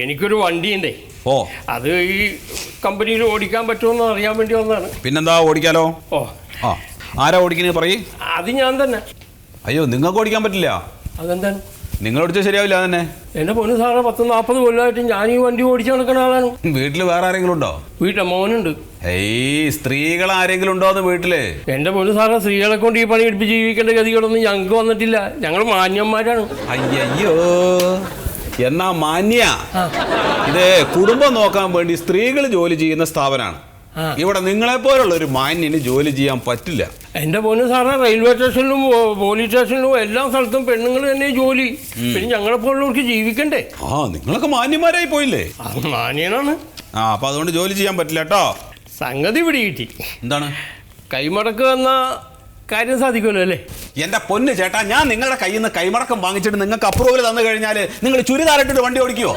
എനിക്കൊരു വണ്ടിയുണ്ടേ. ഓ, അത് ഈ കമ്പനിയിൽ ഓടിക്കാൻ പറ്റുമെന്ന് അറിയാൻ വേണ്ടി വന്നതാണ്. പിന്നെന്താ, ഓടിക്കാലോ. ഓ, ആ, ആരാ ഓടിക്കുന്നത് പറയ്. അത് ഞാൻ തന്നെ. അയ്യോ, നിങ്ങൾക്ക് ഓടിക്കാൻ പറ്റില്ല. അതെന്താണ്? നിങ്ങൾ ഓടിച്ചാൽ ശരിയാവില്ല. തന്നെ എന്റെ പൊന്നു സാറേ, 10-40 കൊല്ലമായിട്ട് ഞാൻ ഈ വണ്ടി ഓടിച്ചു നടക്കുന്ന ആളാണ്. വീട്ടിൽ വേറെ ആരെങ്കിലും ഉണ്ടോ? വീട്ടിലെ മോനുണ്ട്. ഏയ്, സ്ത്രീകൾ ആരെങ്കിലും ഉണ്ടോന്ന് വീട്ടില്? എന്റെ പൊന്നു സാറേ, സ്ത്രീകളെ കൊണ്ട് ഈ പണി എടുപ്പിച്ച് ജീവിക്കേണ്ട ഗതികളൊന്നും ഞങ്ങൾക്ക് വന്നിട്ടില്ല. ഞങ്ങൾ മാന്യന്മാരാണ്. അയ്യോ, എന്നാ മാന്യ, ഇത് കുടുംബം നോക്കാൻ വേണ്ടി സ്ത്രീകൾ ജോലി ചെയ്യുന്ന സ്ഥാപനമാണ്. ഇവിടെ നിങ്ങളെപ്പോലുള്ള ഒരു മാന്യന് ജോലി ചെയ്യാൻ പറ്റില്ല. എന്റെ പൊന്നു സാറേ, റെയിൽവേ സ്റ്റേഷനിലും പോലീസ് സ്റ്റേഷനിലും എല്ലാ സ്ഥലത്തും പെണ്ണുങ്ങൾ തന്നെ ജോലി. പിന്നെ ഞങ്ങളെപ്പോലുള്ളവർക്ക് ജീവിക്കണ്ടേ? ആ, നിങ്ങളൊക്കെ മാന്യന്മാരായി പോയില്ലേ? മാന്യനാണ്. അപ്പൊ അതുകൊണ്ട് ജോലി ചെയ്യാൻ പറ്റില്ല കേട്ടോ. സംഗതി പിടികിട്ടി. എന്താണ്? കൈമടക്ക് വന്ന കാര്യം സാധിക്കുമല്ലോ അല്ലേ? എന്റെ പൊന്ന് ചേട്ടാ, ഞാൻ നിങ്ങളുടെ കയ്യിൽ നിന്ന് കൈമടക്കം വാങ്ങിച്ചിട്ട് നിങ്ങൾക്ക് അപ്രൂവൽ തന്നു കഴിഞ്ഞാൽ നിങ്ങൾ ചുരിദാറിട്ടിട്ട് വണ്ടി ഓടിക്കുവോ?